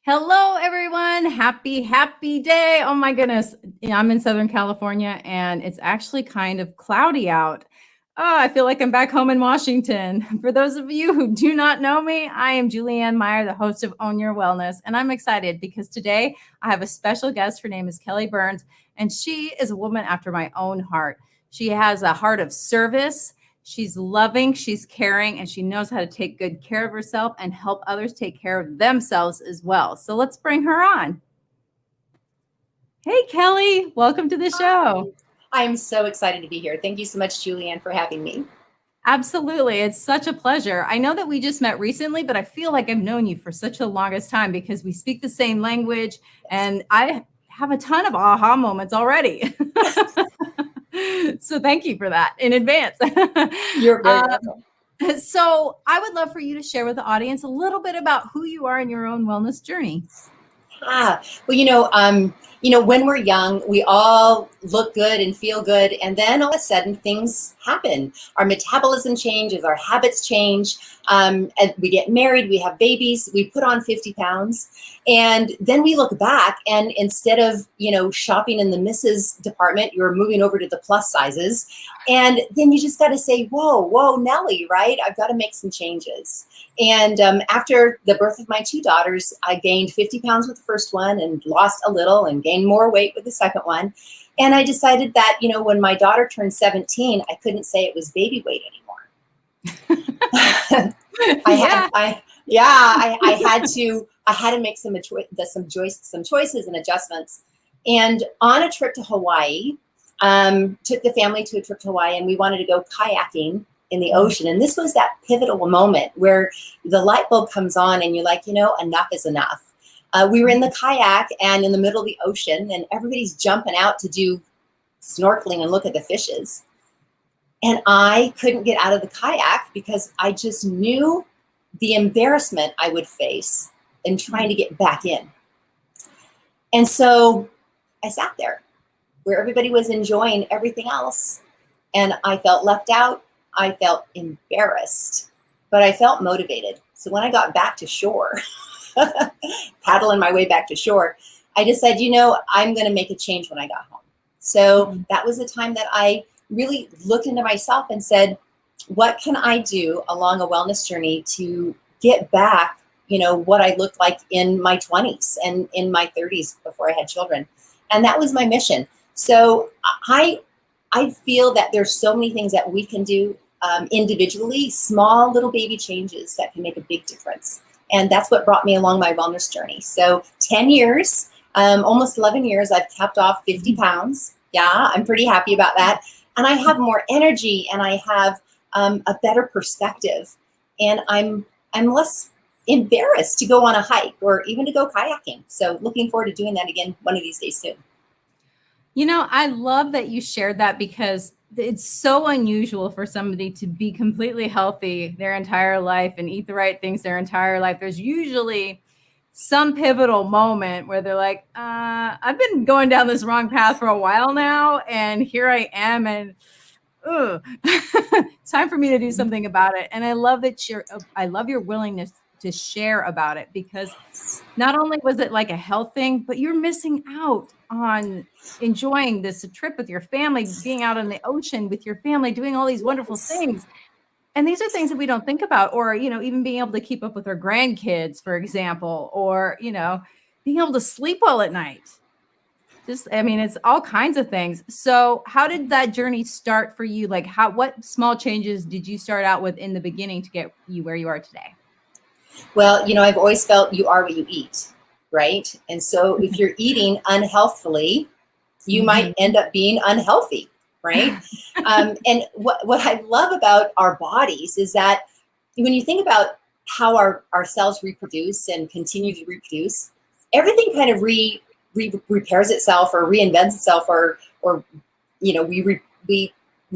Hello, everyone. Happy day. Oh my goodness. I'm in Southern California and it's actually kind of cloudy out. Oh, I feel like I'm back home in Washington. For those of you who do not know me, I am Julianne Meyer, the host of Own Your Wellness. And I'm excited because today I have a special guest. Her name is Kelly Burns, and she is a woman after my own heart. She has a heart of service. She's loving, she's caring, and she knows how to take good care of herself and help others take care of themselves as well. So let's bring her on. Hey, Kelly, welcome to the show. I'm so excited to be here. Thank you so much, Julianne, for having me. Absolutely. It's such a pleasure. I know that we just met recently, but I feel like I've known you for such a longest time because we speak the same language and I have a ton of aha moments already. So thank you for that in advance. You're very welcome. So I would love for you to share with the audience a little bit about who you are in your own wellness journey. Well, when we're young, we all look good and feel good, and then all of a sudden things happen. Our metabolism changes, our habits change, and we get married, we have babies, we put on 50 pounds, and then we look back, and instead of shopping in the misses department, you're moving over to the plus sizes, and then you just got to say, whoa, Nelly, right? I've got to make some changes. And after the birth of my two daughters, I gained 50 pounds with the first one and lost a little and gained more weight with the second one. And I decided that, when my daughter turned 17, I couldn't say it was baby weight anymore. I had to make some choices and adjustments. And on a trip to Hawaii, took the family to a trip to Hawaii, and we wanted to go kayaking in the ocean. And this was that pivotal moment where the light bulb comes on and you're like, enough is enough. We were in the kayak and in the middle of the ocean, and everybody's jumping out to do snorkeling and look at the fishes. And I couldn't get out of the kayak because I just knew the embarrassment I would face in trying to get back in. And so I sat there where everybody was enjoying everything else. And I felt left out. I felt embarrassed, but I felt motivated. So when I got back to shore, paddling my way back to shore, I decided, I'm going to make a change when I got home. So that was the time that I really looked into myself and said, what can I do along a wellness journey to get back, what I looked like in my 20s and in my 30s before I had children. And that was my mission. So I feel that there's so many things that we can do individually, small little baby changes that can make a big difference. And that's what brought me along my wellness journey. So 10 years, almost 11 years, I've kept off 50 pounds. Yeah, I'm pretty happy about that. And I have more energy, and I have a better perspective. And I'm less embarrassed to go on a hike or even to go kayaking. So looking forward to doing that again one of these days soon. I love that you shared that because it's so unusual for somebody to be completely healthy their entire life and eat the right things their entire life. There's usually some pivotal moment where they're like, I've been going down this wrong path for a while now, and here I am, and it's time for me to do something about it. And I love your willingness to share about it, because not only was it like a health thing, but you're missing out on enjoying this trip with your family, being out in the ocean with your family, doing all these wonderful things. And these are things that we don't think about, or, even being able to keep up with our grandkids, for example, or, being able to sleep well at night. It's all kinds of things. So how did that journey start for you? Like what small changes did you start out with in the beginning to get you where you are today? Well, I've always felt you are what you eat, right? And so if you're eating unhealthily, you might end up being unhealthy, right? And what I love about our bodies is that when you think about how our cells reproduce and continue to reproduce, everything kind of repairs itself or reinvents itself, or we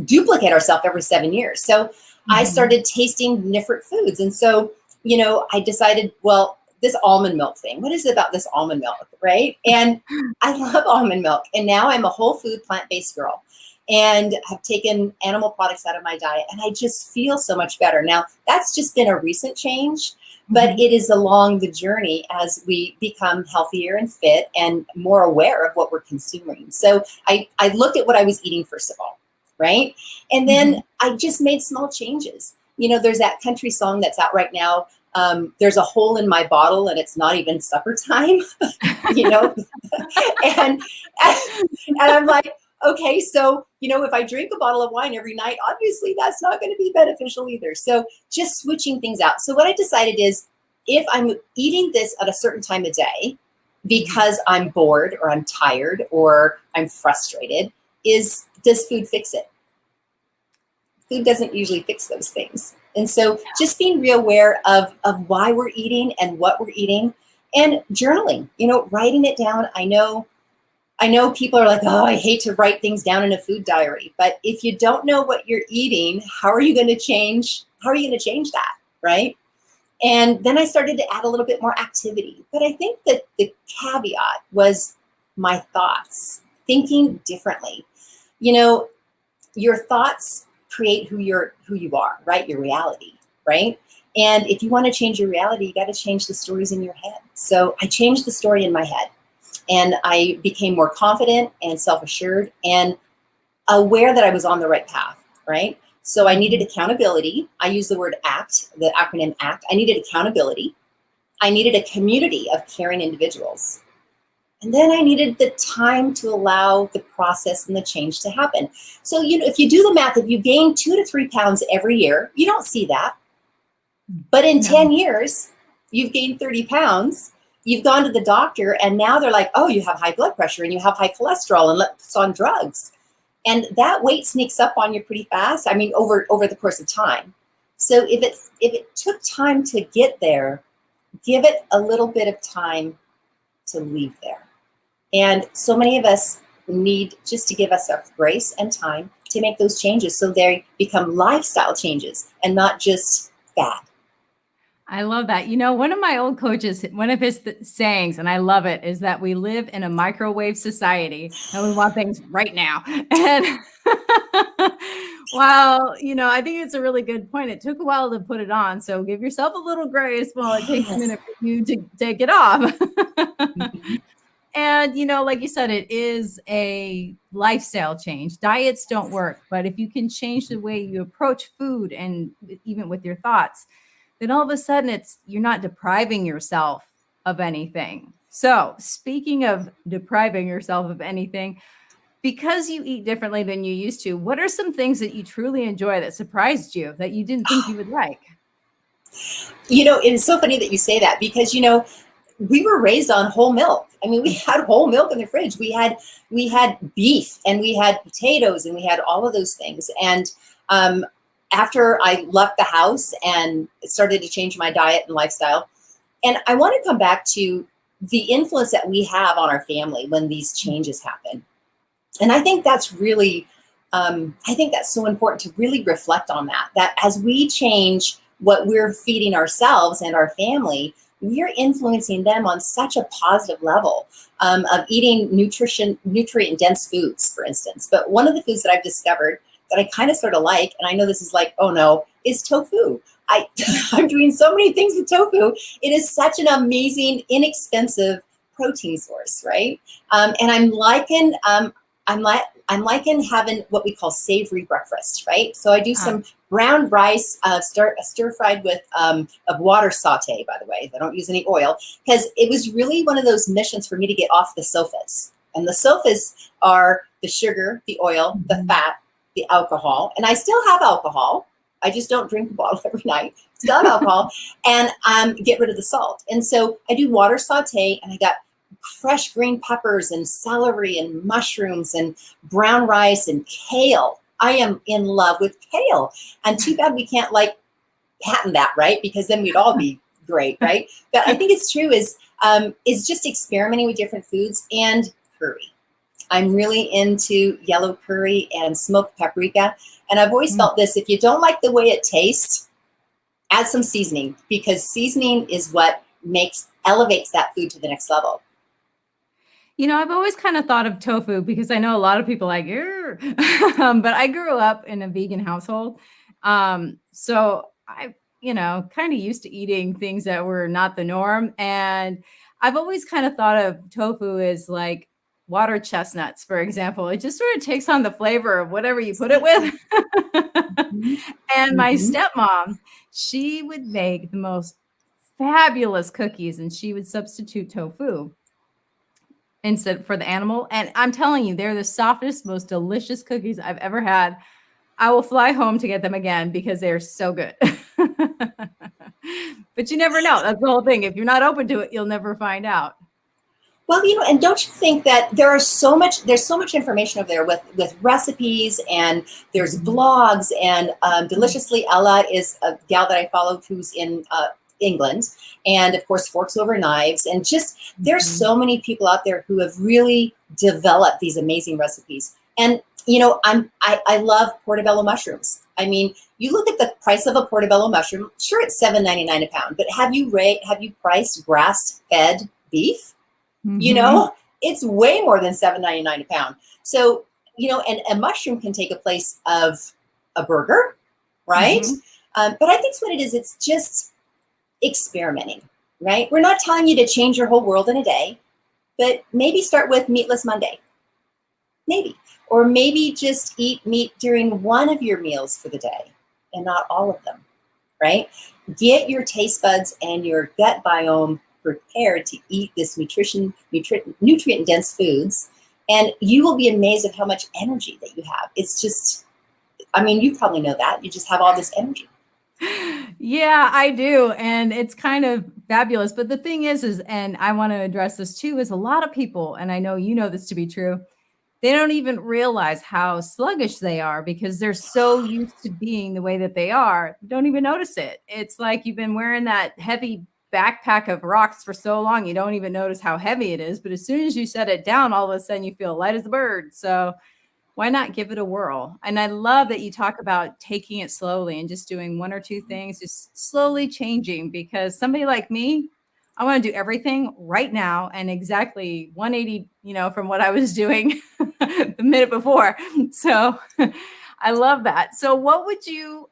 duplicate ourselves every 7 years. So I started tasting different foods. And so, I decided, well, this almond milk thing, what is it about this almond milk, right? And I love almond milk. And now I'm a whole food plant-based girl and have taken animal products out of my diet. And I just feel so much better. Now, that's just been a recent change. But it is along the journey as we become healthier and fit and more aware of what we're consuming. So I looked at what I was eating, first of all, right? And then I just made small changes. You know, there's that country song that's out right now. There's a hole in my bottle and it's not even supper time, you know? and I'm like, okay, so, you know, if I drink a bottle of wine every night, obviously that's not going to be beneficial either. So just switching things out. So what I decided is, if I'm eating this at a certain time of day because I'm bored or I'm tired or I'm frustrated, does food fix it? Food doesn't usually fix those things. And so just being real aware of why we're eating and what we're eating, and journaling, you know, writing it down. I know people are like, oh, I hate to write things down in a food diary. But if you don't know what you're eating, how are you going to change that, right? And then I started to add a little bit more activity. But I think that the caveat was my thoughts, thinking differently. You know, your thoughts create who you are, right? Your reality, right? And if you want to change your reality, you got to change the stories in your head. So I changed the story in my head, and I became more confident and self-assured and aware that I was on the right path, right? So I needed accountability. I use the word ACT, the acronym ACT. I needed accountability. I needed a community of caring individuals. And then I needed the time to allow the process and the change to happen. So, you know, if you do the math, if you gain 2 to 3 pounds every year, you don't see that. But in 10 years, you've gained 30 pounds. You've gone to the doctor, and now they're like, oh, you have high blood pressure and you have high cholesterol and let's on drugs. And that weight sneaks up on you pretty fast. I mean, over the course of time. So if it took time to get there, give it a little bit of time to leave there. And so many of us need just to give ourselves grace and time to make those changes, so they become lifestyle changes and not just fad. I love that. You know, one of my old coaches, one of his sayings, and I love it, is that we live in a microwave society and we want things right now. And well, you know, I think it's a really good point. It took a while to put it on. So give yourself a little grace while it takes a minute for you to take it off. And, you know, like you said, it is a lifestyle change. Diets don't work, but if you can change the way you approach food and even with your thoughts, then all of a sudden you're not depriving yourself of anything. So speaking of depriving yourself of anything, because you eat differently than you used to, what are some things that you truly enjoy that surprised you that you didn't think you would like? You know, it's so funny that you say that, because, you know, we were raised on whole milk. I mean, we had whole milk in the fridge. We had beef and we had potatoes and we had all of those things. And after I left the house and started to change my diet and lifestyle, and I want to come back to the influence that we have on our family when these changes happen. And I think that's really, I think that's so important to really reflect on that as we change what we're feeding ourselves and our family, we're influencing them on such a positive level of eating nutrient-dense foods, for instance. But one of the foods that I've discovered that I kind of sort of like, and I know this is like, oh no, is tofu. I'm doing so many things with tofu. It is such an amazing, inexpensive protein source, right? And I'm liking having what we call savory breakfast, right? So I do some brown rice, stir fried with of water saute, by the way. I don't use any oil, because it was really one of those missions for me to get off the sofas. And the sofas are the sugar, the oil, the fat, the alcohol. And I still have alcohol. I just don't drink a bottle every night. Still have alcohol, and get rid of the salt. And so I do water saute, and I got fresh green peppers and celery and mushrooms and brown rice and kale. I am in love with kale. And too bad we can't like patent that, right? Because then we'd all be great, right? But I think it's true is just experimenting with different foods. And curry. I'm really into yellow curry and smoked paprika. And I've always felt this: if you don't like the way it tastes, add some seasoning, because seasoning is what elevates that food to the next level. You know, I've always kind of thought of tofu because I know a lot of people like, but I grew up in a vegan household. So kind of used to eating things that were not the norm. And I've always kind of thought of tofu as like water chestnuts, for example. It just sort of takes on the flavor of whatever you put it with. And my stepmom, she would make the most fabulous cookies, and she would substitute tofu instead for the animal. And I'm telling you, they're the softest, most delicious cookies I've ever had. I will fly home to get them again because they're so good. But you never know. That's the whole thing. If you're not open to it, you'll never find out. Well, and don't you think that there's so much information over there with recipes, and there's blogs, and Deliciously Ella is a gal that I follow who's in England, and of course Forks Over Knives, and just there's so many people out there who have really developed these amazing recipes. And I love portobello mushrooms. I mean, you look at the price of a portobello mushroom, sure, it's $7.99 a pound, but have you priced grass-fed beef? It's way more than $7.99 a pound. So, and a mushroom can take a place of a burger, right? But I think what it is, it's just experimenting, right? We're not telling you to change your whole world in a day, but maybe start with meatless Monday, maybe. Or maybe just eat meat during one of your meals for the day and not all of them, right? Get your taste buds and your gut biome prepared to eat this nutrient-dense foods, and you will be amazed at how much energy that you have. It's just, you probably know that. You just have all this energy. Yeah, I do. And it's kind of fabulous. But the thing is, and I want to address this too, is a lot of people, and I know you know this to be true, they don't even realize how sluggish they are because they're so used to being the way that they are. You don't even notice it. It's like you've been wearing that heavy backpack of rocks for so long, you don't even notice how heavy it is. But as soon as you set it down, all of a sudden you feel light as a bird. So why not give it a whirl? And I love that you talk about taking it slowly and just doing one or two things, just slowly changing, because somebody like me, I want to do everything right now and exactly 180, from what I was doing the minute before. So I love that. So what would you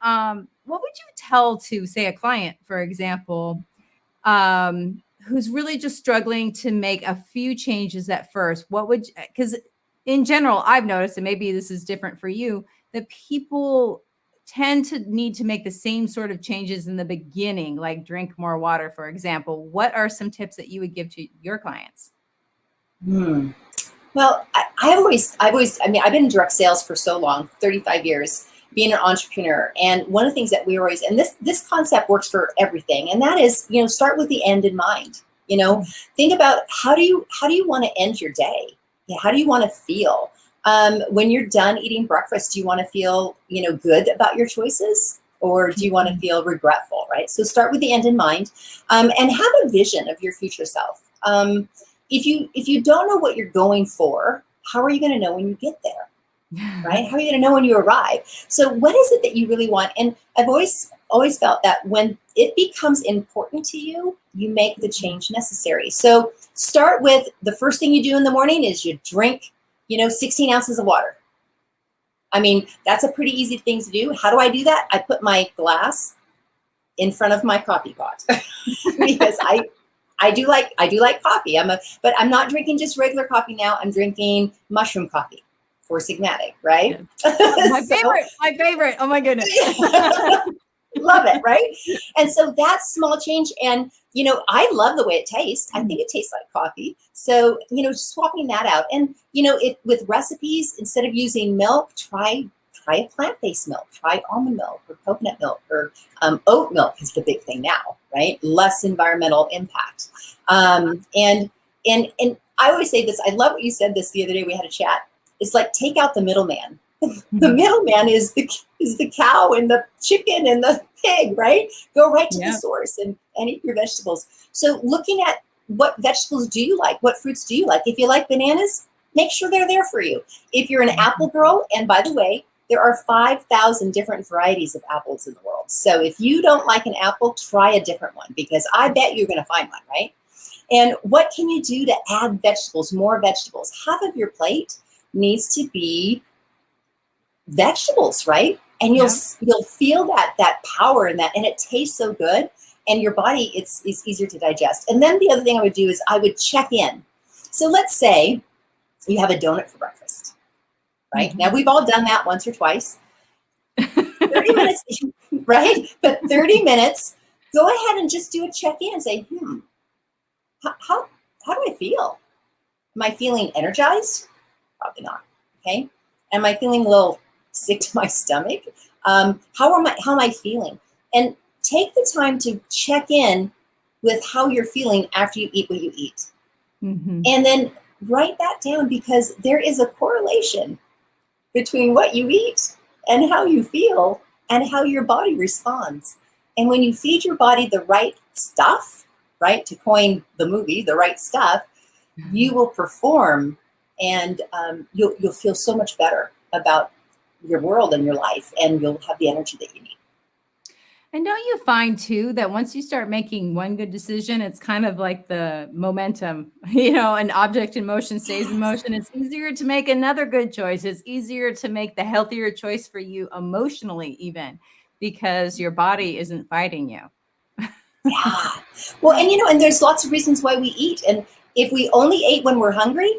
tell to, say, a client, for example, who's really just struggling to make a few changes at first? Because in general, I've noticed, and maybe this is different for you, that people tend to need to make the same sort of changes in the beginning, like drink more water, for example. What are some tips that you would give to your clients? Well, I've been in direct sales for so long, 35 years, being an entrepreneur. And one of the things that we always, and this concept works for everything, and that is, start with the end in mind. Think about how do you want to end your day? How do you want to feel? When you're done eating breakfast, do you want to feel, good about your choices, or do you want to feel regretful, right? So start with the end in mind, and have a vision of your future self. If you don't know what you're going for, how are you going to know when you get there, right? How are you going to know when you arrive? So what is it that you really want? And I've always felt that when it becomes important to you, you make the change necessary. So start with the first thing you do in the morning is you drink 16 ounces of water. That's a pretty easy thing to do. How do I do that? I put my glass in front of my coffee pot because I do like coffee. But I'm not drinking just regular coffee now. I'm drinking mushroom coffee, Four Sigmatic, right? My favorite. Oh my goodness. Love it, right? And so that's small change. And, I love the way it tastes. I think it tastes like coffee. So, swapping that out. And, with recipes, instead of using milk, try a plant-based milk. Try almond milk or coconut milk, or oat milk is the big thing now, right? Less environmental impact. And I always say this. I love what you said this the other day. We had a chat. It's like, take out the middleman. The middleman is the cow and the chicken and the pig, right? Go right to the source and eat your vegetables. So looking at what vegetables do you like? What fruits do you like? If you like bananas, make sure they're there for you. If you're an apple girl, and by the way, there are 5,000 different varieties of apples in the world. So if you don't like an apple, try a different one, because I bet you're going to find one, right? And what can you do to add vegetables, more vegetables? Half of your plate needs to be vegetables, right? and Yep. you'll feel that power in that, and it tastes so good, and your body it's easier to digest. And then the other thing I would do is I would check in. So let's say you have a donut for breakfast, right? Now we've all done that once or twice. 30 minutes, right? But 30 minutes, go ahead and just do a check-in and say, how do I feel? Am I feeling energized? Probably not. Okay. Am I feeling a little sick to my stomach? How am I feeling? And take the time to check in with how you're feeling after you eat what you eat. And then write that down, because there is a correlation between what you eat and how you feel and how your body responds. And when you feed your body the right stuff, right, to coin the movie, the right stuff, you will perform, and you'll feel so much better about your world and your life, and you'll have the energy that you need. And don't you find too that once you start making one good decision, it's kind of like the momentum, an object in motion stays in motion. It's easier to make another good choice. It's easier to make the healthier choice for you emotionally, even because your body isn't fighting you. Yeah. Well, and there's lots of reasons why we eat. And if we only ate when we're hungry,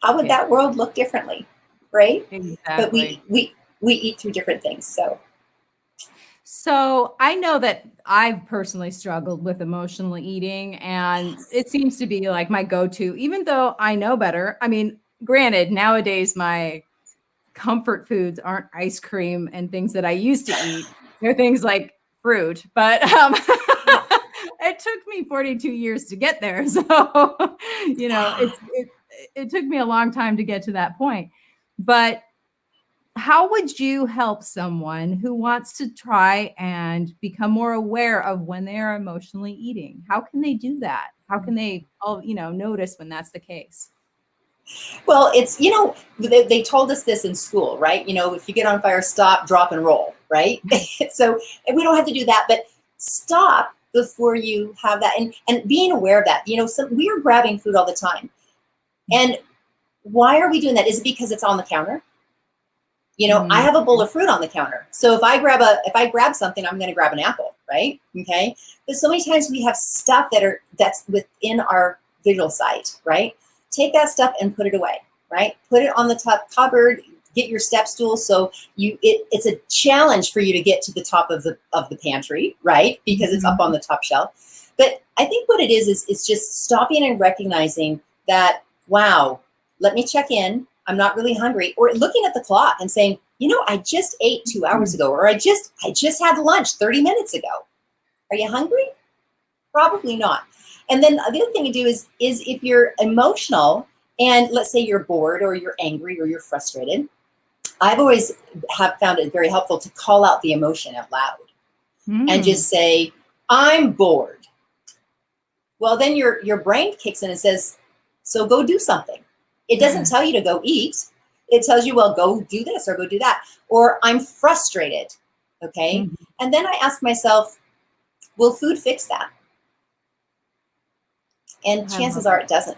how would that world look differently? Right? Exactly. But we eat through different things. So I know that I've personally struggled with emotional eating, and it seems to be like my go-to, even though I know better. I mean, granted, nowadays my comfort foods aren't ice cream and things that I used to eat. They're things like fruit, but it took me 42 years to get there. So, it took me a long time to get to that point. But how would you help someone who wants to try and become more aware of when they are emotionally eating? How can they do that? How can they notice when that's the case? Well, it's, they told us this in school, right? If you get on fire, stop, drop, and roll, right? So, and we don't have to do that, but stop before you have that, and being aware of that. We are grabbing food all the time. And why are we doing that? Is it because it's on the counter? I have a bowl of fruit on the counter. So if I grab something, I'm going to grab an apple, right? Okay. But so many times we have stuff that's within our visual sight, right? Take that stuff and put it away, right? Put it on the top cupboard, get your step stool. So it's a challenge for you to get to the top of the pantry, right? Because it's up on the top shelf. But I think what it is it's just stopping and recognizing that, wow, let me check in. I'm not really hungry, or looking at the clock and saying, I just ate 2 hours ago, or I just had lunch 30 minutes ago. Are you hungry? Probably not. And then the other thing to do is if you're emotional and let's say you're bored or you're angry or you're frustrated, I've always found it very helpful to call out the emotion out loud and just say, I'm bored. Well, then your brain kicks in and says, so go do something. It doesn't tell you to go eat. It tells you, well, go do this or go do that. Or I'm frustrated. Okay. And then I ask myself, will food fix that? And chances are it doesn't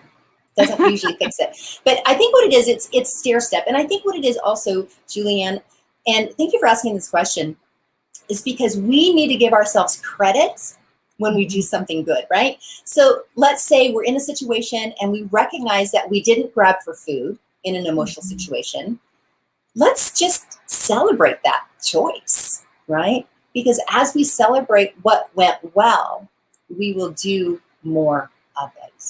usually fix it. But I think what it is, it's stair step. And I think what it is also, Julianne, and thank you for asking this question, is because we need to give ourselves credit when we do something good, right? So let's say we're in a situation and we recognize that we didn't grab for food in an emotional situation. Let's just celebrate that choice, right? Because as we celebrate what went well, we will do more of it.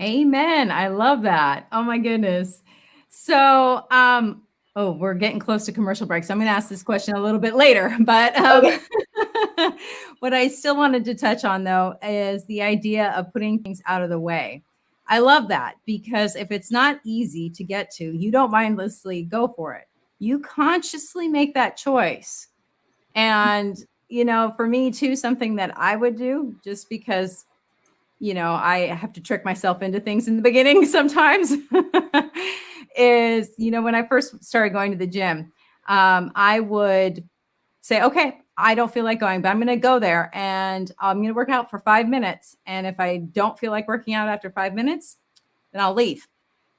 Amen. I love that. Oh my goodness. So, we're getting close to commercial break. So I'm going to ask this question a little bit later, but Okay. what I still wanted to touch on though is the idea of putting things out of the way. I love that because if it's not easy to get to, you don't mindlessly go for it. You consciously make that choice. And, for me too, something that I would do just because I have to trick myself into things in the beginning sometimes is, when I first started going to the gym, I would say, okay, I don't feel like going, but I'm going to go there and I'm going to work out for 5 minutes. And if I don't feel like working out after 5 minutes, then I'll leave.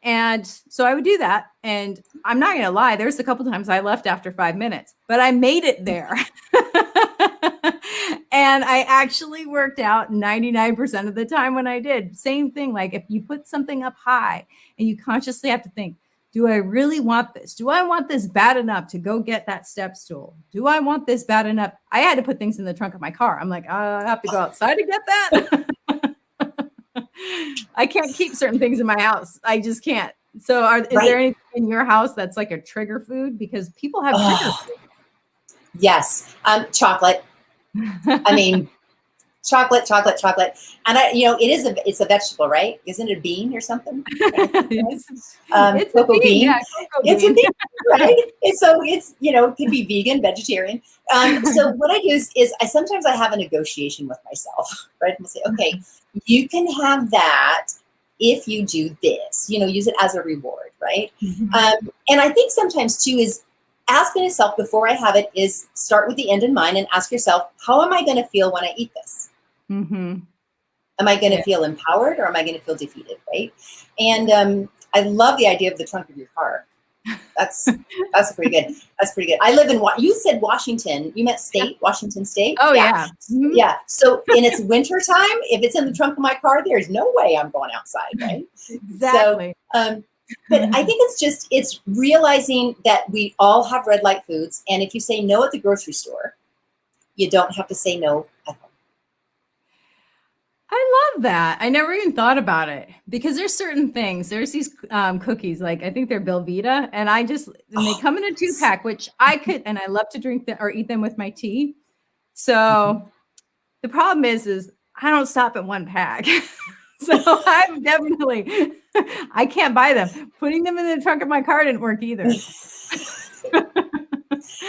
And so I would do that. And I'm not going to lie, there's a couple times I left after 5 minutes, but I made it there. And I actually worked out 99% of the time when I did. Same thing. Like if you put something up high and you consciously have to think, do I really want this? Do I want this bad enough to go get that step stool? Do I want this bad enough? I had to put things in the trunk of my car. I'm like, I have to go outside to get that. I can't keep certain things in my house. I just can't. So is there anything in your house that's like a trigger food? Because people have trigger food. Yes. Chocolate. I mean, chocolate. And it's a vegetable, right? Isn't it a bean or something? It's cocoa a bean. bean. Yeah, It's a bean, right? So it's, it could be vegan, vegetarian. So what I do is sometimes I have a negotiation with myself, right? I'm gonna say, okay, you can have that if you do this, use it as a reward, right? Mm-hmm. And I think sometimes too is asking yourself before I have it is start with the end in mind and ask yourself, how am I going to feel when I eat this? Am I going to feel empowered or am I going to feel defeated, right? And I love the idea of the trunk of your car. That's pretty good. That's pretty good. I live in you said Washington. You meant state, Washington State. Oh yeah. Mm-hmm. Yeah. So in it's winter time, if it's in the trunk of my car, there's no way I'm going outside, right? Exactly. So, but I think it's realizing that we all have red light foods, and if you say no at the grocery store, you don't have to say no at home. I love that. I never even thought about it because there's certain things. There's these cookies, like I think they're Belvita, and they come in a 2-pack, which I could, and I love to drink them or eat them with my tea. So the problem is I don't stop at 1 pack. So I'm definitely, I can't buy them. Putting them in the trunk of my car didn't work either.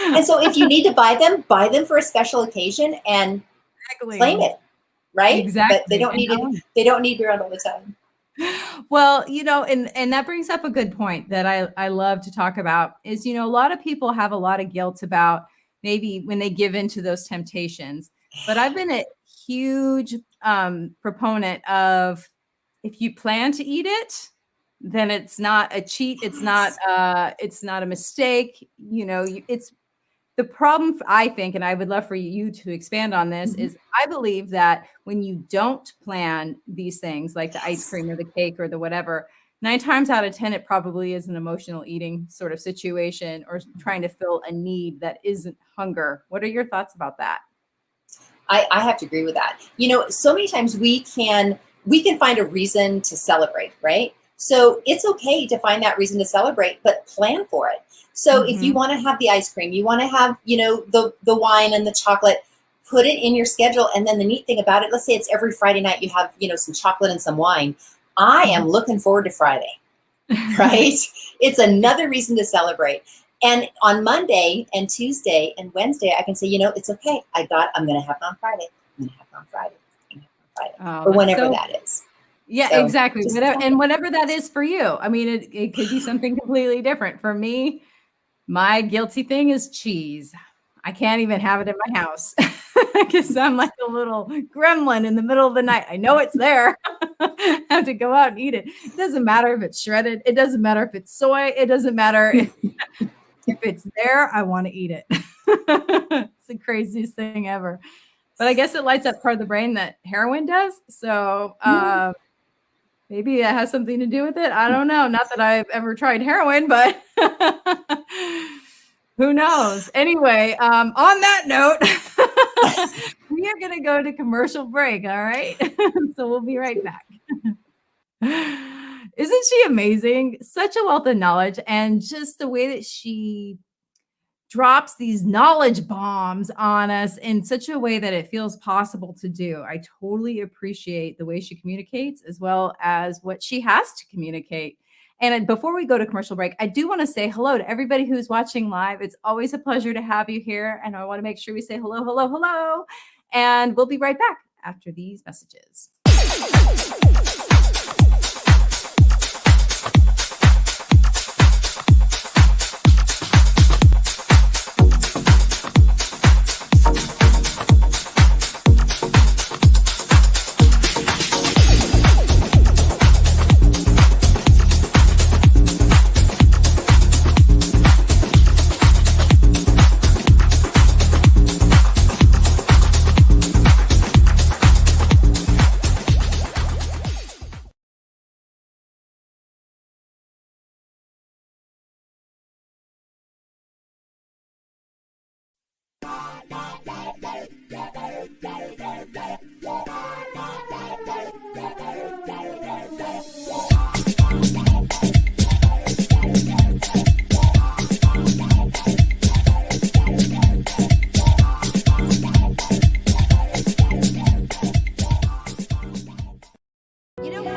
And so if you need to buy them for a special occasion and claim it. Right? Exactly. But they don't need it. They don't need beer all the time. Well, and that brings up a good point that I love to talk about is, a lot of people have a lot of guilt about maybe when they give into those temptations. But I've been a huge proponent of if you plan to eat it, then it's not a cheat. It's not a mistake. It's the problem, I think, and I would love for you to expand on this, is I believe that when you don't plan these things like the ice cream or the cake or the whatever, 9 times out of 10, it probably is an emotional eating sort of situation or trying to fill a need that isn't hunger. What are your thoughts about that? I have to agree with that. So many times we can find a reason to celebrate, right? So it's okay to find that reason to celebrate, but plan for it. So if you want to have the ice cream, you want to have, the wine and the chocolate, put it in your schedule. And then the neat thing about it, let's say it's every Friday night you have, some chocolate and some wine. I am looking forward to Friday, right? It's another reason to celebrate. And on Monday and Tuesday and Wednesday, I can say, it's okay. I'm going to have it on Friday. I'm going to have it on Friday. I'm going to have it on Friday. Or whenever that is. Yeah, so exactly. Whatever that is for you. I mean, it could be something completely different. For me, my guilty thing is cheese. I can't even have it in my house because I'm like a little gremlin in the middle of the night. I know it's there. I have to go out and eat it. It doesn't matter if it's shredded. It doesn't matter if it's soy. It doesn't matter if it's there. I want to eat it. It's the craziest thing ever. But I guess it lights up part of the brain that heroin does. So maybe it has something to do with it. I don't know. Not that I've ever tried heroin, but who knows? Anyway, on that note, we are going to go to commercial break. All right. So we'll be right back. Isn't she amazing? Such a wealth of knowledge, and just the way that she drops these knowledge bombs on us in such a way that it feels possible to do. I totally appreciate the way she communicates as well as what she has to communicate. And before we go to commercial break, I do want to say hello to everybody who's watching live. It's always a pleasure to have you here. And I want to make sure we say hello, hello, hello. And we'll be right back after these messages.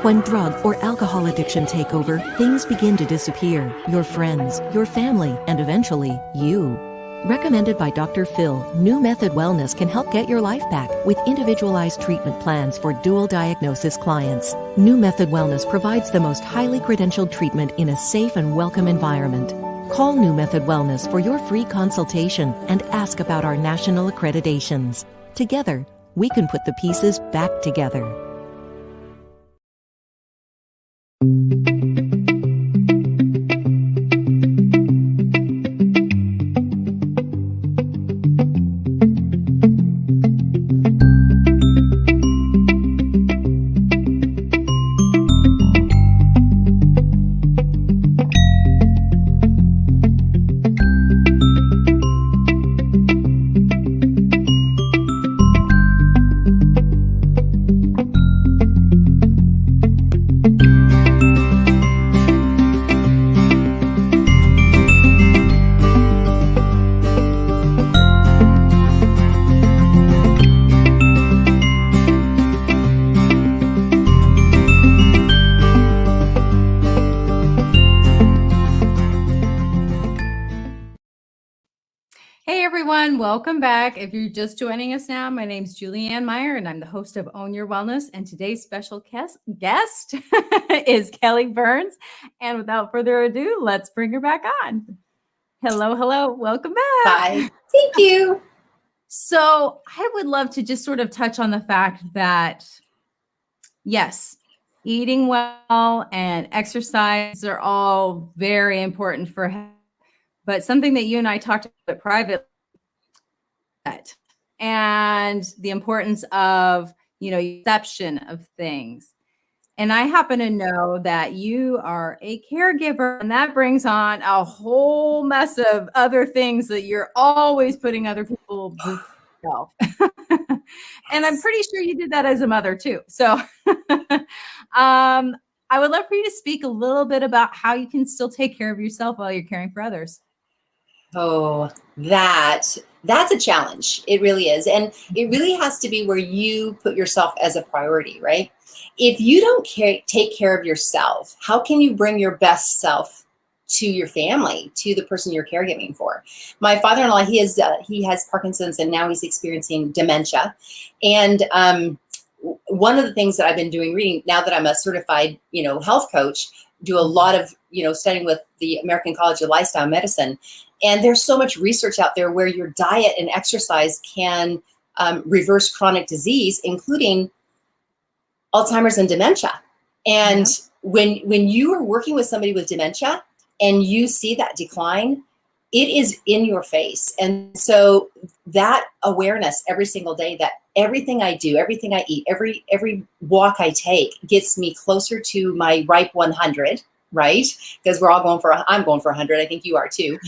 When drug or alcohol addiction take over, things begin to disappear. Your friends, your family, and eventually, you. Recommended by Dr. Phil, New Method Wellness can help get your life back with individualized treatment plans for dual diagnosis clients. New Method Wellness provides the most highly credentialed treatment in a safe and welcome environment. Call New Method Wellness for your free consultation and ask about our national accreditations. Together, we can put the pieces back together. Hey everyone, welcome back. If you're just joining us now, my name's Julianne Meyer and I'm the host of Own Your Wellness. And today's special guest is Kelly Burns. And without further ado, let's bring her back on. Hello, welcome back. Bye. Thank you. So I would love to just sort of touch on the fact that, yes, eating well and exercise are all very important for health. But something that you and I talked about privately, and the importance of, perception of things. And I happen to know that you are a caregiver, and that brings on a whole mess of other things that you're always putting other people before yourself. And I'm pretty sure you did that as a mother too. So I would love for you to speak a little bit about how you can still take care of yourself while you're caring for others. Oh, that's a challenge. It really is. And it really has to be where you put yourself as a priority, right? If you don't take care of yourself, how can you bring your best self to your family, to the person you're caregiving for? My father-in-law, he has Parkinson's and now he's experiencing dementia. And one of the things that I've been doing, reading, now that I'm a certified, health coach, do a lot of, studying with the American College of Lifestyle Medicine. And there's so much research out there where your diet and exercise can reverse chronic disease, including Alzheimer's and dementia. And when you are working with somebody with dementia and you see that decline, it is in your face. And so that awareness every single day that everything I do, everything I eat, every walk I take gets me closer to my ripe 100, right? Because I'm going for 100. I think you are too.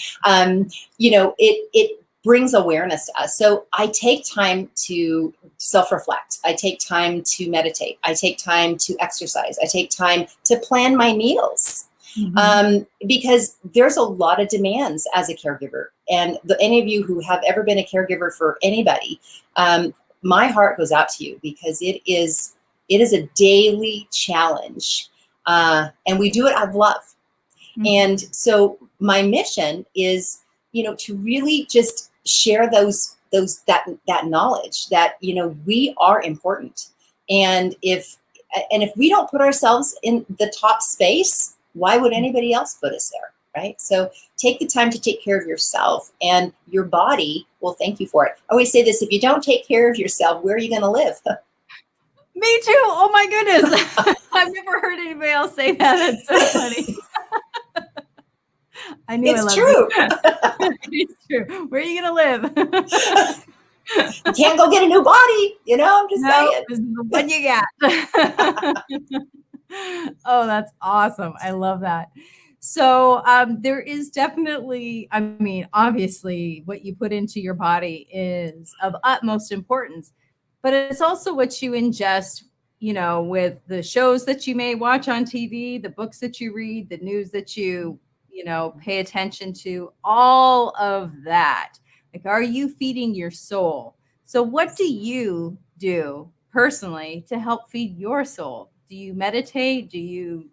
It brings awareness to us. So I take time to self-reflect. I take time to meditate. I take time to exercise. I take time to plan my meals. Because there's a lot of demands as a caregiver. And any of you who have ever been a caregiver for anybody, my heart goes out to you because it is a daily challenge. And we do it out of love. And so my mission is, to really just share that knowledge that, we are important. And if we don't put ourselves in the top space, why would anybody else put us there, right? So take the time to take care of yourself, and your body will thank you for it. I always say this: if you don't take care of yourself, where are you going to live? Me too. Oh my goodness. I've never heard anybody else say that. It's so funny. I knew it's I loved true. it. It's true. Where are you going to live? You can't go get a new body, I'm just saying. This is the one you got. Oh, that's awesome. I love that. So there is definitely, obviously what you put into your body is of utmost importance, but it's also what you ingest, with the shows that you may watch on TV, the books that you read, the news that you pay attention to, all of that. Like, are you feeding your soul? So what do you do personally to help feed your soul? Do you meditate? Do you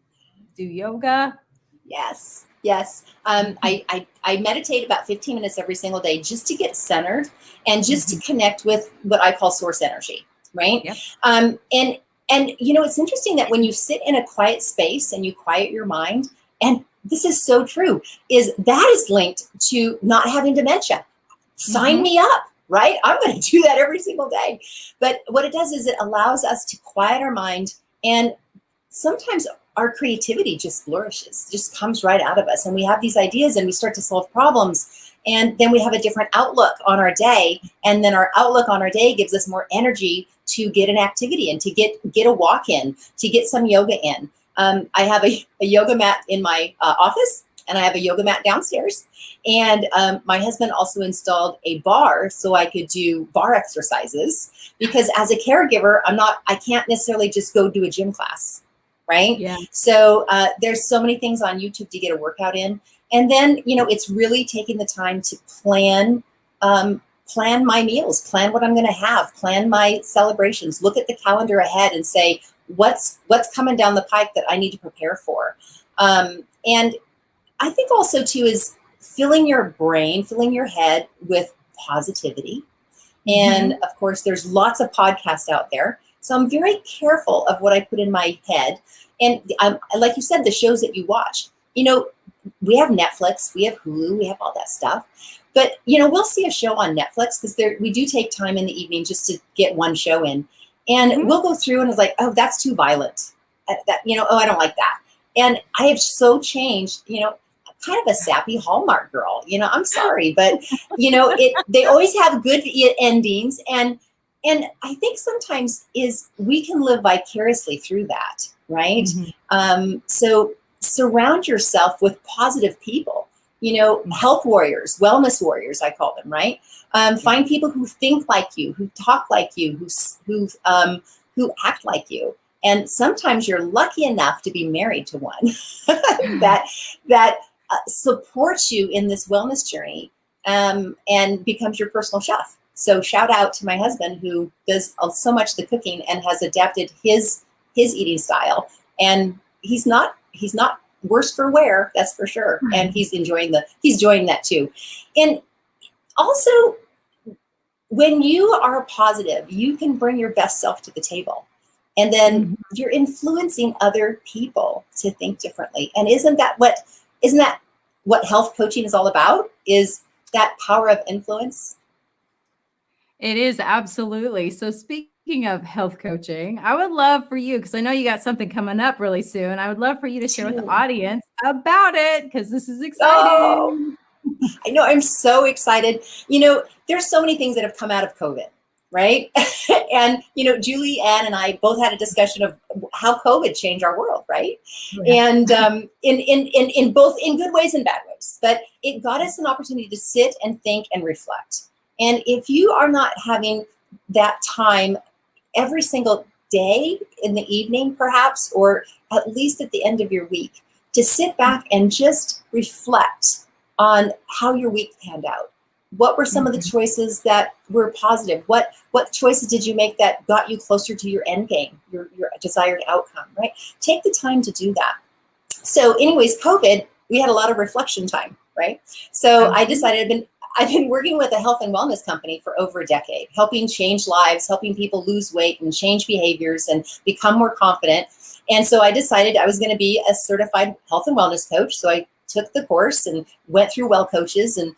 do yoga? Yes, yes. I meditate about 15 minutes every single day just to get centered and just to connect with what I call source energy, right? Yep. And you know, it's interesting that when you sit in a quiet space and you quiet your mind, and this is so true, is that is linked to not having dementia. Sign me up, right? I'm going to do that every single day. But what it does is it allows us to quiet our mind, and sometimes our creativity just flourishes, just comes right out of us. And we have these ideas and we start to solve problems. And then we have a different outlook on our day. And then our outlook on our day gives us more energy to get an activity in, to get a walk in, to get some yoga in. I have a yoga mat in my office, and I have a yoga mat downstairs. And my husband also installed a bar so I could do bar exercises, because as a caregiver, I can't necessarily just go do a gym class. Right? Yeah. So there's so many things on YouTube to get a workout in. And then, you know, it's really taking the time to plan my meals, plan what I'm going to have, plan my celebrations, look at the calendar ahead and say, what's coming down the pike that I need to prepare for. And I think also too is filling your brain, filling your head with positivity. And of course, there's lots of podcasts out there. So I'm very careful of what I put in my head. And like you said, the shows that you watch, you know, we have Netflix, we have Hulu, we have all that stuff. But, you know, we'll see a show on Netflix because we do take time in the evening just to get one show in. And we'll go through and it's like, oh, that's too violent. You know, oh, I don't like that. And I have so changed, you know, kind of a sappy Hallmark girl. You know, I'm sorry, but, you know, they always have good endings. And I think sometimes we can live vicariously through that, right? So surround yourself with positive people, you know, health warriors, wellness warriors, I call them, right? Find people who think like you, who talk like you, who act like you. And sometimes you're lucky enough to be married to one that supports you in this wellness journey and becomes your personal chef. So shout out to my husband who does so much of the cooking and has adapted his eating style. And he's not worse for wear, that's for sure. And he's enjoying that too. And also, when you are positive, you can bring your best self to the table. And then you're influencing other people to think differently. And isn't that what health coaching is all about? Is that power of influence? It is, absolutely. So speaking of health coaching, I would love for you, because I know you got something coming up really soon. I would love for you to share with the audience about it, because this is exciting. Oh, I know, I'm so excited. You know, there's so many things that have come out of COVID, right? And, you know, Julie Ann and I both had a discussion of how COVID changed our world, right? Yeah. And in both in good ways and bad ways, but it got us an opportunity to sit and think and reflect. And if you are not having that time every single day in the evening, perhaps, or at least at the end of your week, to sit back and just reflect on how your week panned out. What were some of the choices that were positive? What choices did you make that got you closer to your end game, your desired outcome, right? Take the time to do that. So anyways, COVID, we had a lot of reflection time, right? So I decided I've been working with a health and wellness company for over a decade, helping change lives, helping people lose weight and change behaviors and become more confident. And so I decided I was going to be a certified health and wellness coach. So I took the course and went through Well Coaches and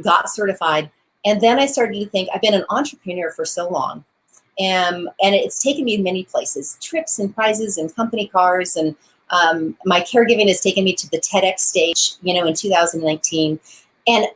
got certified. And then I started to think, I've been an entrepreneur for so long. And it's taken me many places, trips and prizes and company cars. And my caregiving has taken me to the TEDx stage, you know, in 2019. And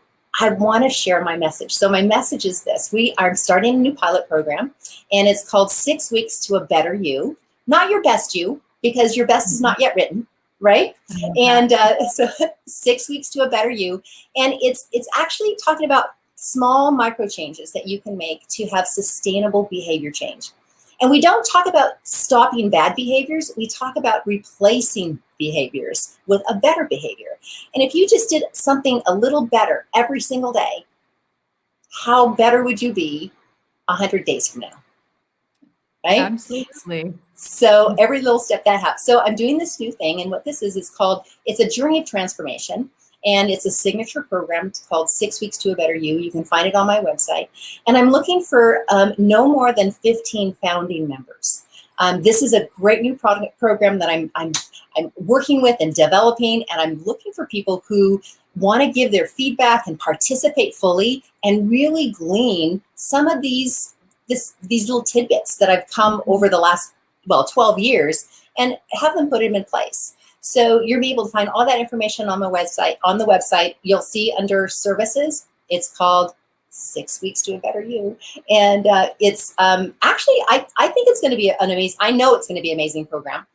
I want to share my message. So my message is this. We are starting a new pilot program, and it's called 6 Weeks to a Better You. Not your best you, because your best is not yet written, right? And so 6 weeks to a better you. And it's actually talking about small micro changes that you can make to have sustainable behavior change. And we don't talk about stopping bad behaviors. We talk about replacing behaviors with a better behavior. And if you just did something a little better every single day, how better would you be 100 days from now? Right? Absolutely. So every little step that helps. So I'm doing this new thing, and what this is called, it's a journey of transformation, and it's a signature program. It's called 6 Weeks to a Better You. You can find it on my website. And I'm looking for no more than 15 founding members. This is a great new program that I'm working with and developing, and I'm looking for people who want to give their feedback and participate fully and really glean some of these little tidbits that I've come over the last 12 years and have them put them in place. So you'll be able to find all that information on the website. On the website, you'll see under services, it's called 6 Weeks to a Better You. And it's actually, I think it's going to be an amazing, I know it's going to be an amazing program.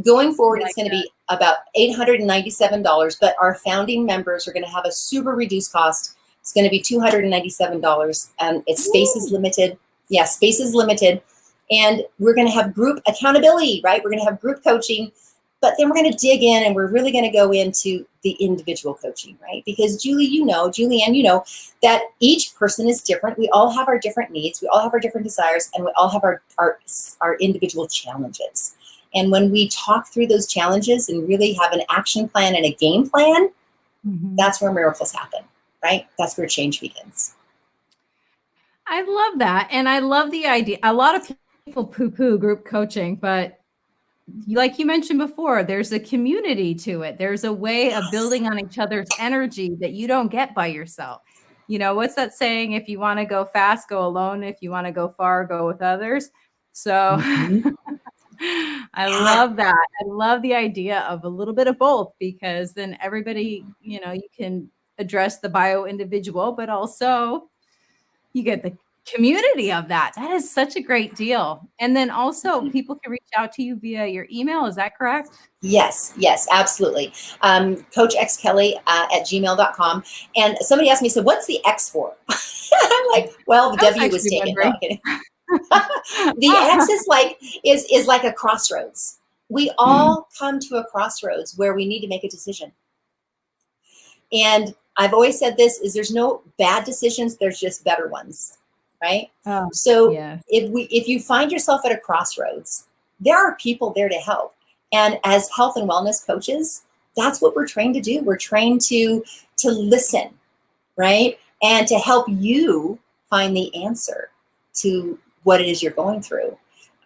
Going forward, it's going to be about $897, but our founding members are going to have a super reduced cost. It's going to be $297, and its space is limited. Yeah, space is limited. And we're going to have group accountability, right? We're going to have group coaching, but then we're going to dig in, and we're really going to go into the individual coaching, right? Because Julianne, you know that each person is different. We all have our different needs. We all have our different desires, and we all have our individual challenges. And when we talk through those challenges and really have an action plan and a game plan, that's where miracles happen, right? That's where change begins. I love that. And I love the idea. A lot of people poo-poo group coaching, but like you mentioned before, there's a community to it. There's a way of building on each other's energy that you don't get by yourself. You know, what's that saying? If you want to go fast, go alone. If you want to go far, go with others. So I love that. I love the idea of a little bit of both, because then everybody, you know, you can address the bio individual, but also you get the community of that. That is such a great deal. And then also people can reach out to you via your email. Is that correct? Yes, absolutely. CoachXKelly@gmail.com. And somebody asked me, so what's the X for? I'm like, well, the W was taken. No, I'm kidding. The X is like a crossroads. We all come to a crossroads where we need to make a decision. And I've always said this is there's no bad decisions, there's just better ones, right? If you find yourself at a crossroads, there are people there to help. And as health and wellness coaches, that's what we're trained to do. We're trained to listen, right? And to help you find the answer to what it is you're going through.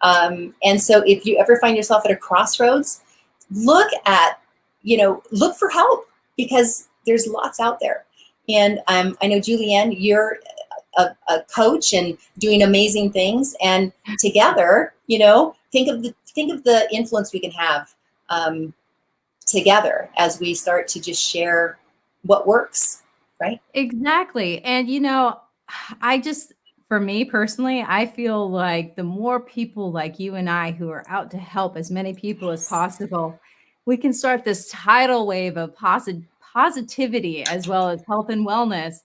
And so if you ever find yourself at a crossroads, look for help, because there's lots out there. And I know, Julianne, you're a coach and doing amazing things. And together, you know, think of the influence we can have together as we start to just share what works, right? Exactly. And, you know, for me personally, I feel like the more people like you and I who are out to help as many people as possible, we can start this tidal wave of positivity as well as health and wellness.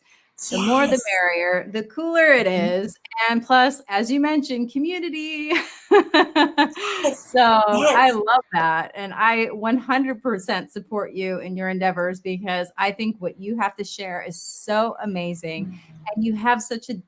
The more the merrier, the cooler it is. And plus, as you mentioned, community. I love that. And I 100% support you in your endeavors, because I think what you have to share is so amazing. And you have such a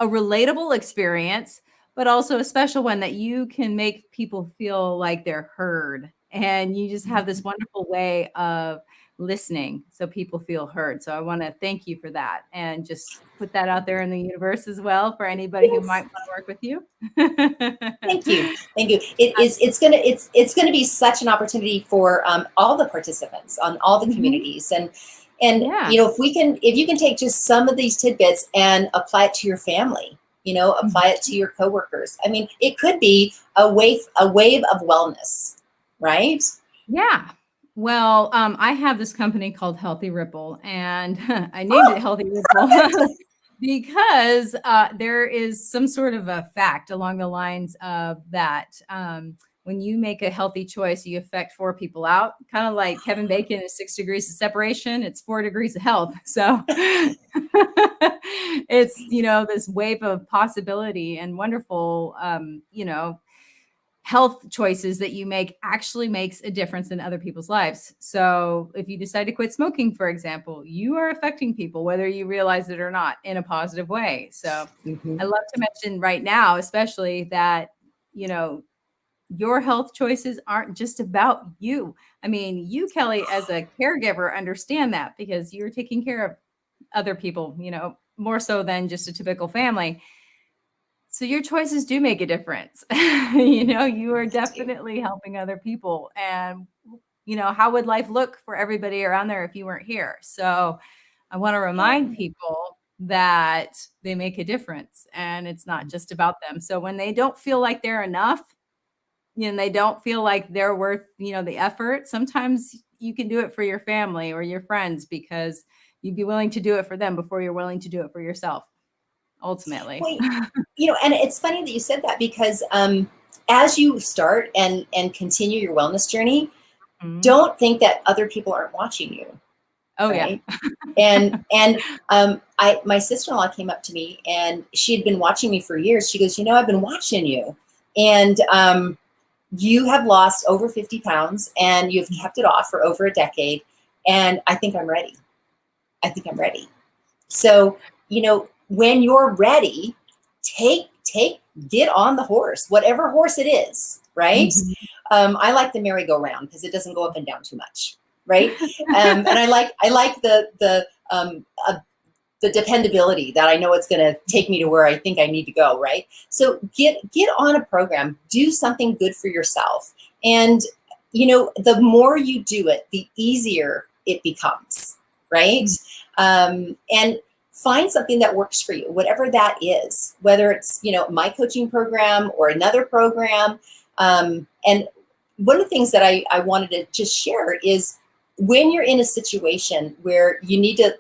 relatable experience, but also a special one that you can make people feel like they're heard. And you just have this wonderful way of listening so people feel heard. So I want to thank you for that, and just put that out there in the universe as well for anybody who might want to work with you. Thank you. It's going to be such an opportunity for all the participants on all the communities. And you know, if you can take just some of these tidbits and apply it to your family, you know, apply it to your coworkers. I mean, it could be a wave of wellness, right? Yeah. Well, I have this company called Healthy Ripple, and I named it Healthy Ripple because there is some sort of a fact along the lines of that. When you make a healthy choice, you affect 4 people out, kind of like Kevin Bacon is 6 degrees of separation. It's 4 degrees of health. So it's, you know, this wave of possibility and wonderful, you know, health choices that you make actually makes a difference in other people's lives. So if you decide to quit smoking, for example, you are affecting people, whether you realize it or not, in a positive way. So I love to mention right now, especially that, you know, your health choices aren't just about you. I mean, you, Kelly, as a caregiver, understand that because you're taking care of other people, more so than just a typical family. So your choices do make a difference. You are definitely helping other people. And, how would life look for everybody around there if you weren't here? So I want to remind people that they make a difference and it's not just about them. So when they don't feel like they're enough, they don't feel like they're worth, the effort, sometimes you can do it for your family or your friends because you'd be willing to do it for them before you're willing to do it for yourself, ultimately. Well, and it's funny that you said that because as you start and continue your wellness journey, don't think that other people aren't watching you. Oh, right? Yeah. and my sister-in-law came up to me and she had been watching me for years. She goes, I've been watching you, and you have lost over 50 pounds and you've kept it off for over a decade. And I think I'm ready. So, when you're ready, get on the horse, whatever horse it is, right? I like the merry-go-round because it doesn't go up and down too much, right? And I like the dependability that I know it's going to take me to where I think I need to go, right? So get on a program, do something good for yourself. And, the more you do it, the easier it becomes, right? And find something that works for you, whatever that is, whether it's, my coaching program or another program. And one of the things that I wanted to just share is when you're in a situation where you need to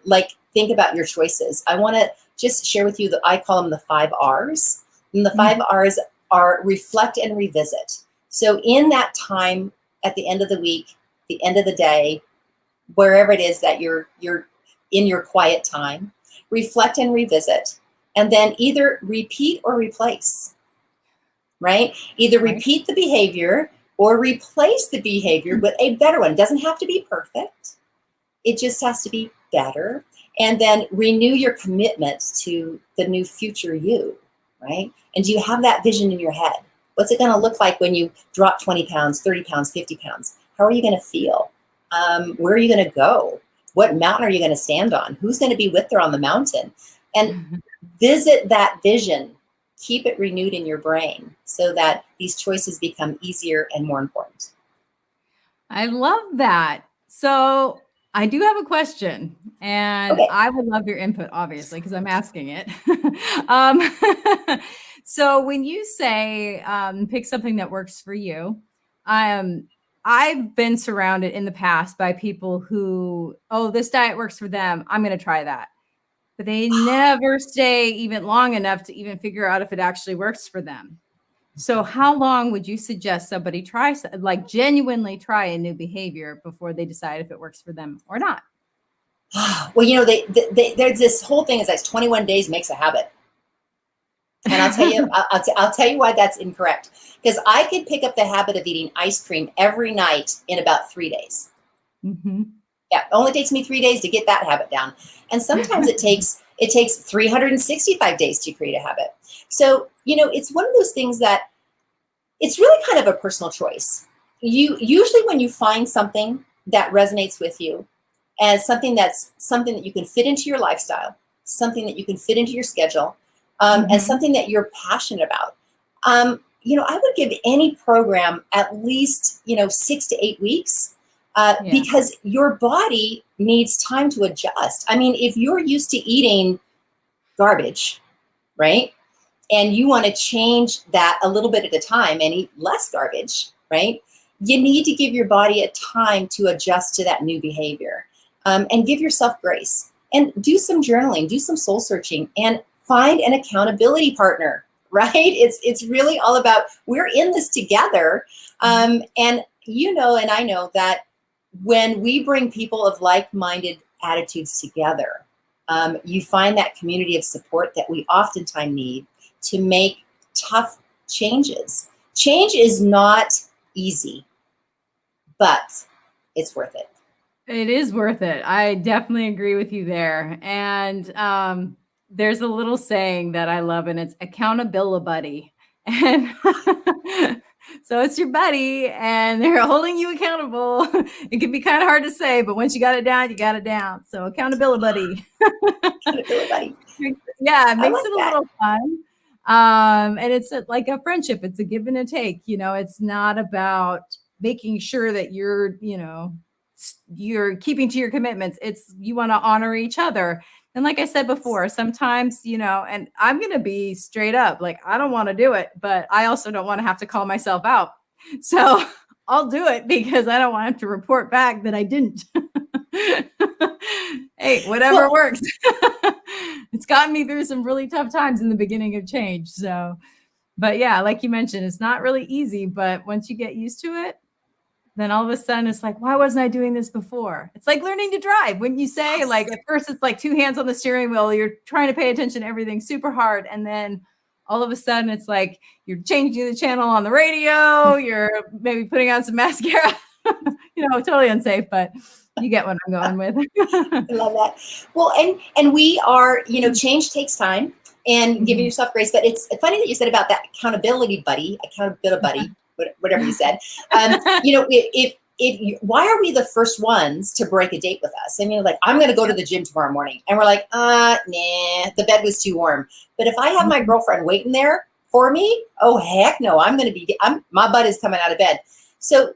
think about your choices, I want to just share with you that I call them the 5 R's. And the 5 R's are reflect and revisit. So in that time at the end of the week, the end of the day, wherever it is that you're in your quiet time, reflect and revisit, and then either repeat or replace, right? Either repeat the behavior or replace the behavior with a better one. It doesn't have to be perfect. It just has to be better. And then renew your commitment to the new future you, right? And do you have that vision in your head? What's it going to look like when you drop 20 pounds, 30 pounds, 50 pounds? How are you going to feel? Where are you going to go? What mountain are you going to stand on? Who's going to be with her on the mountain? And visit that vision. Keep it renewed in your brain so that these choices become easier and more important. I love that. So I do have a question, and I would love your input, obviously, because I'm asking it. So when you say pick something that works for you, I've been surrounded in the past by people who, this diet works for them, I'm going to try that. But they never stay even long enough to even figure out if it actually works for them. So how long would you suggest somebody genuinely try a new behavior before they decide if it works for them or not? Well, there's this whole thing is that 21 days makes a habit. And I'll tell you, I'll tell you why that's incorrect. Because I could pick up the habit of eating ice cream every night in about 3 days. Yeah, it only takes me 3 days to get that habit down. And sometimes it takes 365 days to create a habit. So, it's one of those things that it's really kind of a personal choice. Usually when you find something that resonates with you as something that you can fit into your lifestyle, something that you can fit into your schedule, and something that you're passionate about, I would give any program at least, 6 to 8 weeks. Because your body needs time to adjust. I mean, if you're used to eating garbage, right? And you want to change that a little bit at a time and eat less garbage, right? You need to give your body a time to adjust to that new behavior, and give yourself grace and do some journaling, do some soul searching, and find an accountability partner, right? It's really all about, we're in this together. And and I know that when we bring people of like-minded attitudes together, you find that community of support that we oftentimes need to make tough changes. Change is not easy, but it's worth it. It is worth it. I definitely agree with you there. And there's a little saying that I love, and it's accountability. And So it's your buddy and they're holding you accountable. It can be kind of hard to say, but once you got it down, you got it down. So accountability buddy. Accountability buddy. Yeah, it I makes like it a that. little fun. And it's like a friendship. It's a give and a take. It's not about making sure that you're keeping to your commitments. It's you want to honor each other. And like I said before, sometimes, and I'm going to be straight up, like, I don't want to do it, but I also don't want to have to call myself out. So I'll do it because I don't want to have to report back that I didn't. Hey, whatever works. It's gotten me through some really tough times in the beginning of change. So, but yeah, like you mentioned, it's not really easy, but once you get used to it, then all of a sudden it's like, why wasn't I doing this before? It's like learning to drive. Wouldn't you say? Like at first it's like 2 hands on the steering wheel. You're trying to pay attention to everything super hard. And then all of a sudden it's like you're changing the channel on the radio. You're maybe putting on some mascara, totally unsafe, but you get what I'm going with. I love that. Well, and we are, change takes time and giving yourself grace. But it's funny that you said about that accountability buddy, whatever you said. Why are we the first ones to break a date with us? I mean, like, I'm going to go to the gym tomorrow morning, and we're like, nah, the bed was too warm. But if I have my girlfriend waiting there for me, oh heck no, my butt is coming out of bed. So,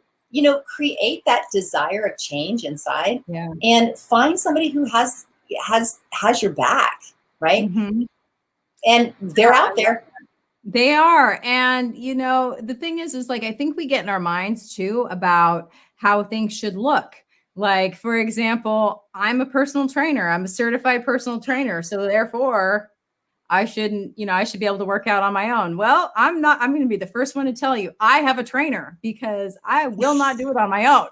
create that desire of change inside, and find somebody who has your back, right? Mm-hmm. And they're out there. They are. And, the thing is like, I think we get in our minds too about how things should look. Like, for example, I'm a personal trainer. I'm a certified personal trainer. So therefore I should be able to work out on my own. Well, I'm going to be the first one to tell you I have a trainer because I will not do it on my own.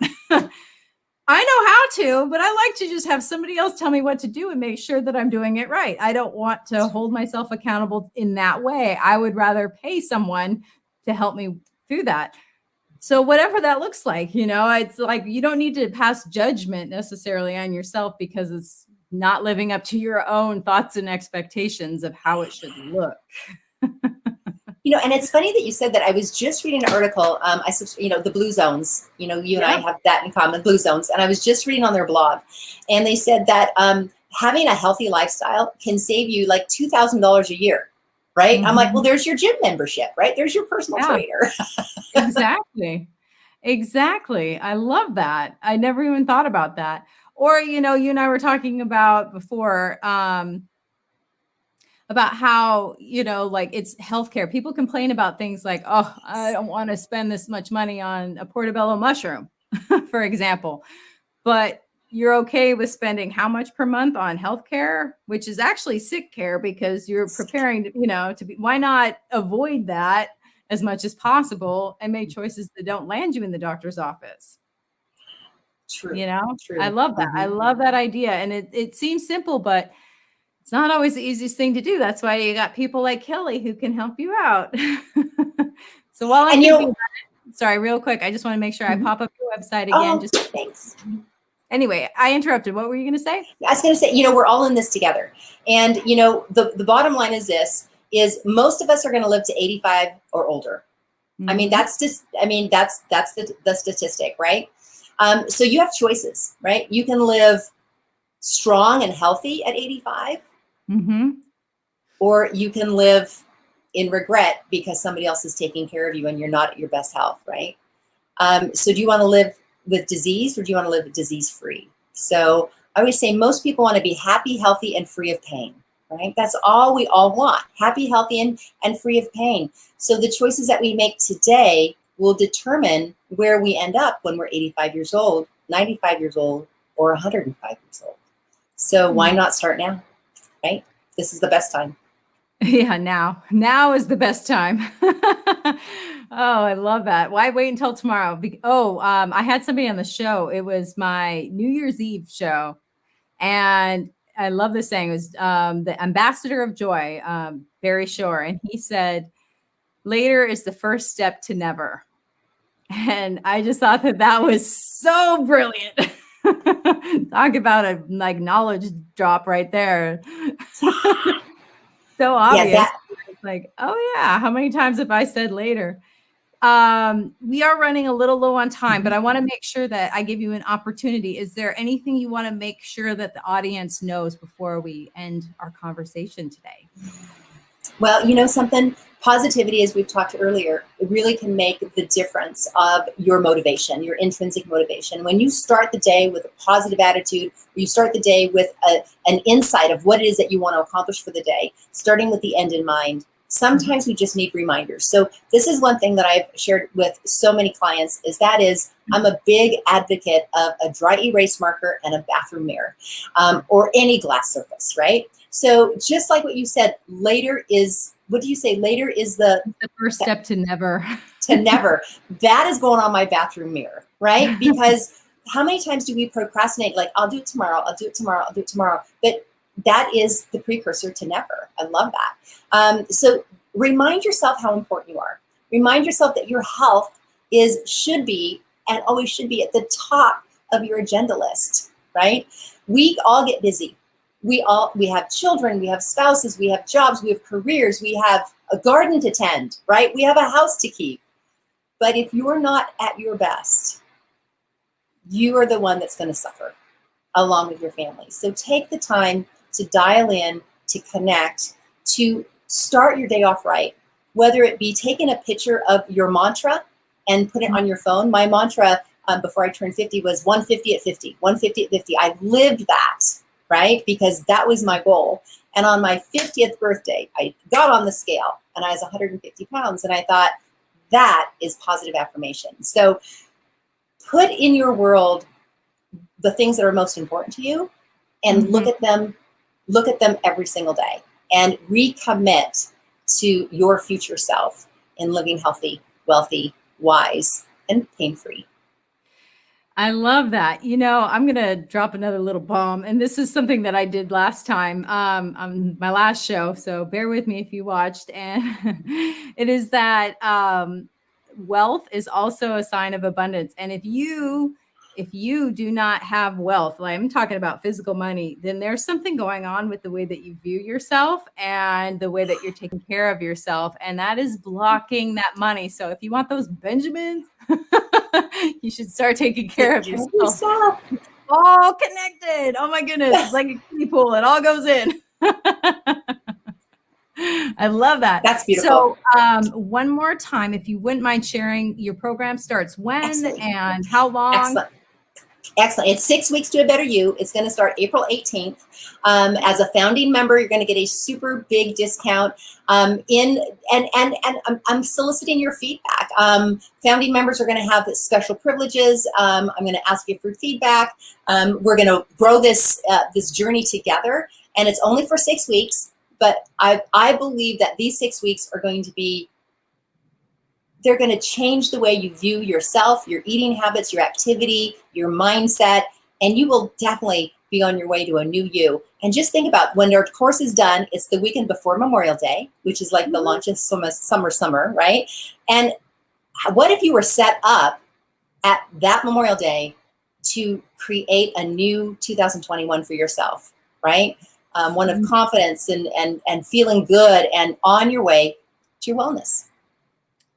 I know how to, but I like to just have somebody else tell me what to do and make sure that I'm doing it right. I don't want to hold myself accountable in that way. I would rather pay someone to help me through that. So whatever that looks like, it's like you don't need to pass judgment necessarily on yourself because it's not living up to your own thoughts and expectations of how it should look. And it's funny that you said that. I was just reading an article. The Blue Zones, you and I have that in common, Blue Zones. And I was just reading on their blog, and they said that having a healthy lifestyle can save you like $2,000 a year, right? Mm-hmm. I'm like, well, there's your gym membership, right? There's your personal trainer. Exactly. I love that. I never even thought about that. Or, you and I were talking about before, about how, like it's healthcare. People complain about things like, oh, I don't want to spend this much money on a portobello mushroom, for example. But you're okay with spending how much per month on healthcare, which is actually sick care because you're preparing to, why not avoid that as much as possible and make choices that don't land you in the doctor's office? True. True. I love that. Mm-hmm. I love that idea. And it seems simple, but it's not always the easiest thing to do. That's why you got people like Kelly who can help you out. So while I'm thinking about it, sorry, real quick, I just want to make sure I pop up your website again. Thanks. Anyway, I interrupted. What were you going to say? I was going to say, we're all in this together. And, the bottom line is most of us are going to live to 85 or older. Mm-hmm. I mean, that's the statistic, right? So you have choices, right? You can live strong and healthy at 85, or you can live in regret because somebody else is taking care of you and you're not at your best health, right? So do you want to live with disease or do you want to live disease-free? So I always say most people want to be happy, healthy, and free of pain, right? That's all we all want, happy, healthy, and free of pain. So the choices that we make today will determine where we end up when we're 85 years old, 95 years old, or 105 years old. So why not start now, right? This is the best time. Yeah, now is the best time. Oh, I love that. Why wait until tomorrow? I had somebody on the show. It was my New Year's Eve show. And I love this saying. It was the ambassador of joy, Barry Shore. And he said, later is the first step to never. And I just thought that was so brilliant. Talk about a knowledge drop right there. So obvious. Yeah, like, oh yeah, how many times have I said later? We are running a little low on time, but I want to make sure that I give you an opportunity. Is there anything you want to make sure that the audience knows before we end our conversation today? Well, you know something? Positivity, as we've talked earlier, it really can make the difference of your motivation, your intrinsic motivation. When you start the day with a positive attitude, you start the day with an insight of what it is that you want to accomplish for the day, starting with the end in mind. Sometimes we just need reminders. So this is one thing that I've shared with so many clients I'm a big advocate of a dry erase marker and a bathroom mirror, or any glass surface, right? So just like what you said, later is, what do you say? Later is the first step to never. To never. That is going on my bathroom mirror, right? Because how many times do we procrastinate? Like, I'll do it tomorrow, I'll do it tomorrow, I'll do it tomorrow. But that is the precursor to never. I love that. So remind yourself how important you are. Remind yourself that your health should be and always should be at the top of your agenda list, right? We all get busy. We have children, we have spouses, we have jobs, we have careers, we have a garden to tend, right? We have a house to keep. But if you're not at your best, you are the one that's going to suffer along with your family. So take the time to dial in, to connect, to start your day off right. Whether it be taking a picture of your mantra and put it on your phone. My mantra before I turned 50 was 150 at 50, 150 at 50. I lived that, right? Because that was my goal. And on my 50th birthday, I got on the scale and I was 150 pounds. And I thought, that is positive affirmation. So put in your world the things that are most important to you and look at them every single day and recommit to your future self in living healthy, wealthy, wise, and pain-free. I love that. You know, I'm going to drop another little bomb. And this is something that I did last time on my last show. So bear with me if you watched. And it is that wealth is also a sign of abundance. And if you do not have wealth, like I'm talking about physical money, then there's something going on with the way that you view yourself and the way that you're taking care of yourself. And that is blocking that money. So if you want those Benjamins, you should start taking care of yourself. It's all connected. Oh my goodness. It's like a kiddie pool. It all goes in. I love that. That's beautiful. So one more time, if you wouldn't mind sharing, your program starts when and how long? Excellent. It's 6 weeks to a better you. It's going to start April 18th. As a founding member, you're going to get a super big discount. I'm soliciting your feedback. Founding members are going to have special privileges. I'm going to ask you for feedback. We're going to grow this journey together, and it's only for 6 weeks. But I believe that these 6 weeks are going to be, they're going to change the way you view yourself, your eating habits, your activity, your mindset, and you will definitely be on your way to a new you. And just think about when our course is done, it's the weekend before Memorial Day, which is like the launch of summer, right? And what if you were set up at that Memorial Day to create a new 2021 for yourself, right? One of confidence and feeling good and on your way to your wellness.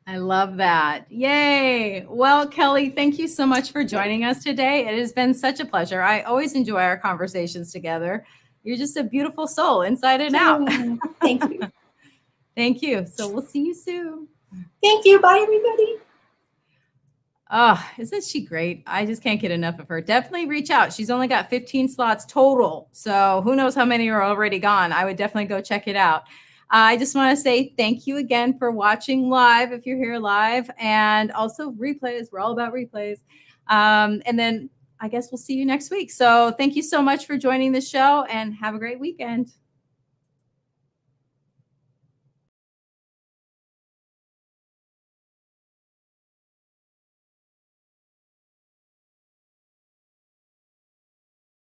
I love that. Yay. Well, Kelly, thank you so much for joining us today. It has been such a pleasure. I always enjoy our conversations together. You're just a beautiful soul inside and out. Thank you. Thank you. So we'll see you soon. Thank you. Bye, everybody. Oh, isn't she great? I just can't get enough of her. Definitely reach out. She's only got 15 slots total. So who knows how many are already gone. I would definitely go check it out. I just want to say thank you again for watching live if you're here live, and also replays. We're all about replays. And then I guess we'll see you next week. So thank you so much for joining the show and have a great weekend.